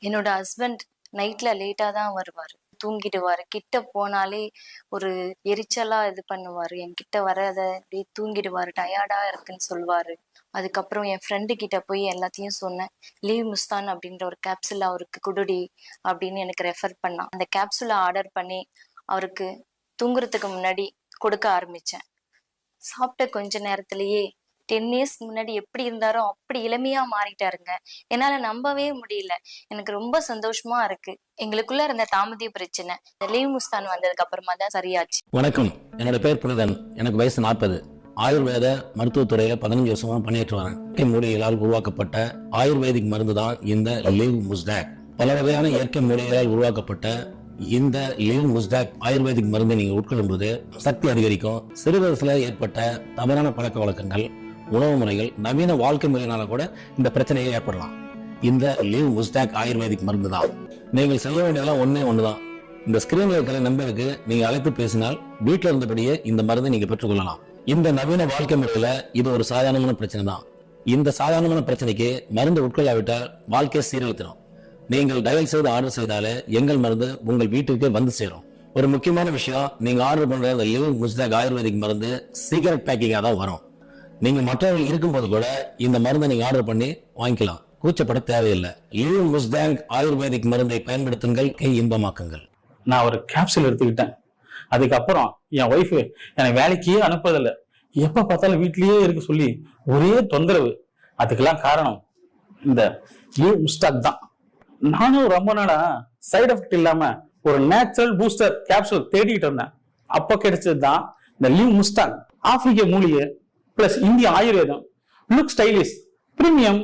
என்னோட ஹஸ்பண்ட் நைட்ல லேட்டா தான் வருவாரு. தூங்கிடுவாரு. கிட்ட போனாலே ஒரு எரிச்சலா இது பண்ணுவாரு. என்கிட்ட வராத அப்படியே தூங்கிடுவாரு. டயர்டா இருக்குன்னு சொல்லுவாரு. அதுக்கப்புறம் என் ஃப்ரெண்டு கிட்ட போய் எல்லாத்தையும் சொன்னேன். லீவ் முஸ்தான் அப்படின்ற ஒரு கேப்சூல் அவருக்கு குடுடி அப்படின்னு எனக்கு ரெஃபர் பண்ணா. அந்த கேப்சூல ஆர்டர் பண்ணி அவருக்கு தூங்குறதுக்கு முன்னாடி கொடுக்க ஆரம்பிச்சேன். சாப்பிட்ட கொஞ்ச நேரத்திலேயே 10 இயர்ஸ் முன்னாடி எப்படி இருந்தாரோ அப்படி இளமையா மாறிட்டாருங்க. என்னால நம்பவே முடியல. எனக்கு ரொம்ப சந்தோஷமா இருக்கு. எங்களுக்குள்ள இருந்த தாம்பத்திய பிரச்சனை இந்த லீவ் முஸ்தான் வந்ததுக்கு அப்புறமா தான் சரியாச்சு. வணக்கம், என்னோட பேர் பிரதன். எனக்கு வயசு 40. ஆயுர்வேத மருத்துவத்துறையில 15 வருஷமா பணியாற்றி வரேன். இயற்கை மூலிகைகளால் உருவாக்கப்பட்ட ஆயுர்வேதிக் மருந்து தான் இந்த லீவ் முஸ்டாக். பல வகையான இயற்கை மூலிகைகளால் உருவாக்கப்பட்ட இந்த லீவ் முஸ்டாக் ஆயுர்வேதிக் மருந்தை நீங்க உட்கொள்ளும் போது சக்தி அதிகரிக்கும். சிறு வயசுல ஏற்பட்ட தவறான பழக்க வழக்கங்கள், உணவு முறைகள், நவீன வாழ்க்கை முறையினால கூட இந்த பிரச்சனையை ஏற்படலாம். இந்த லீவ் முஸ்டாக் ஆயுர்வேதிக் மருந்து தான். நீங்கள் செய்ய வேண்டியதெல்லாம் ஒண்ணுதான். இந்த ஸ்கிரீன்ல இருக்கிற நம்பருக்கு நீங்க அழைத்து பேசினால் வீட்டில் இருந்தபடியே இந்த மருந்தை நீங்க பெற்றுக்கொள்ளலாம். இந்த நவீன வாழ்க்கை முறையில இது ஒரு சாதாரணமான பிரச்சனை தான். இந்த சாதாரணமான பிரச்சனைக்கு மருந்து உட்கொள்ளாவிட்டால் வாழ்க்கையை சீரழித்திடும். நீங்கள் டயல் செய்து ஆர்டர் செய்தாலே எங்கள் மருந்து உங்கள் வீட்டுக்கு வந்து சேரும். ஒரு முக்கியமான விஷயம், நீங்க ஆர்டர் பண்ற இந்த லீவ் முஸ்டாக் ஆயுர்வேதிக் மருந்து சீக்கிரட் பேக்கிங்கா தான் வரும். நீங்க மற்றவர்கள் இருக்கும்போது கூட இந்த மருந்தை நீங்க ஆர்டர் பண்ணி வாங்கிக்கலாம். கூச்சப்பட தேவையில்லை. லீவ் முஸ்டாக் ஆயுர்வேதிக் மருந்தை பயன்படுத்துங்கள், கை இன்பமாக்குங்கள். நான் ஒரு கேப்சூல் எடுத்துக்கிட்டேன். அதுக்கப்புறம் என் ஒய்ஃபு என்னை வேலைக்கே அனுப்புறதில்லை. எப்ப பார்த்தாலும் வீட்லயே இருக்க சொல்லி ஒரே தொந்தரவு. அதுக்கெல்லாம் காரணம் இந்த லீவ் முஸ்டாக் தான். நானும் ரொம்ப நாளா சைடு எஃபெக்ட் இல்லாம ஒரு நேச்சுரல் பூஸ்டர் கேப்சூல் தேடிட்டு இருந்தேன். அப்ப கிடைச்சது தான் இந்த லீவ் முஸ்டாக். ஆப்பிரிக்க மூலிகை பிளஸ் இந்திய ஆயுர்வேதம், லுக் ஸ்டைலிஷ், பிரீமியம்.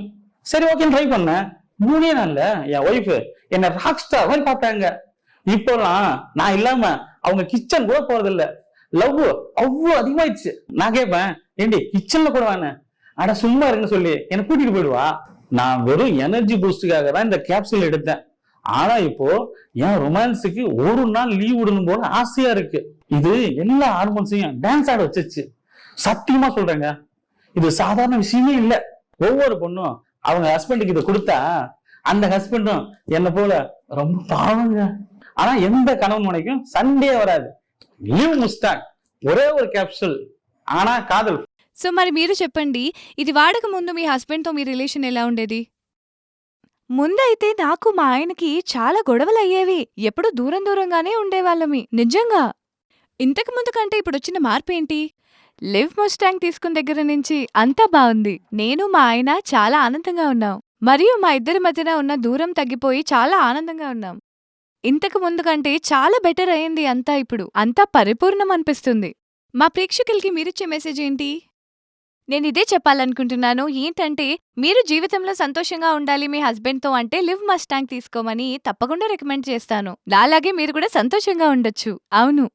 சரி, ஓகே ட்ரை பண்ணேன். 3 நாள்ல என் ஒய்ஃபு என்ன ராக் ஸ்டார் மாதிரி பார்த்தாங்க. இப்போலாம் நான் இல்லாம அவங்க கிச்சன் கூட போறதில்ல. லவ் அவ்வளவு அதிகமாயிடுச்சு. நான் கேட்பேன், ஏண்டி கிச்சன்ல கூட வேணேன், அட சும்மா இருங்க சொல்லி என்னை கூட்டிட்டு போயிடுவா. நான் வெறும் எனர்ஜி பூஸ்டுக்காக தான் இந்த கேப்சூல் எடுத்தேன். ஆனா இப்போ என் ரொமான்ஸுக்கு ஒரு நாள் லீவ் விடணும் போல ஆசையா இருக்கு. இது எல்லா ஹார்மோன்ஸையும் டான்ஸ் ஆட வச்சிருச்சு. சத்தியமா சொல்றேங்க, இது சாதாரண விஷயமே இல்ல. ஒவ்வொரு பொண்ணும் அவங்க ஹஸ்பண்டுக்கு இதை கொடுத்தா அந்த ஹஸ்பண்டும் என்ன போல ரொம்ப பாவங்க. ஆனா எந்த கணவன் மனைக்கும் சண்டே வராது. లీవ్ ముస్టాక్ ఒరే ఒక క్యాప్సూల్ ఆనా కాదల్. సో మరి మీరు చెప్పండి, ఇది వాడక ముందు మీ హస్బెండ్తో మీ రిలేషన్ ఎలా ఉండేది? ముందైతే నాకు మా ఆయనకి చాలా గొడవలయ్యేవి. ఎప్పుడూ దూరం దూరంగానే ఉండేవాళ్ళమి. నిజంగా. ఇంతకు ముందు కంటే ఇప్పుడొచ్చిన మార్పేంటి? లివ్ ముస్టాంగ్ తీసుకున్న దగ్గర నుంచి అంతా బావుంది. నేను మా ఆయన చాలా ఆనందంగా ఉన్నాం. మరియు మా ఇద్దరి మధ్యన ఉన్న దూరం తగ్గిపోయి చాలా ఆనందంగా ఉన్నాం. ఇంతకు ముందు కంటే చాలా బెటర్ అయింది అంతా. ఇప్పుడు అంతా పరిపూర్ణం అనిపిస్తుంది. మా ప్రేక్షకులకి మీరిచ్చే మెసేజ్ ఏంటి? నేనిదే చెప్పాలనుకుంటున్నాను. ఏంటంటే, మీరు జీవితంలో సంతోషంగా ఉండాలి మీ హస్బెండ్తో అంటే లివ్ మస్టాంగ్ తీసుకోమని తప్పకుండా రికమెండ్ చేస్తాను. నాలాగే మీరు కూడా సంతోషంగా ఉండొచ్చు. అవును.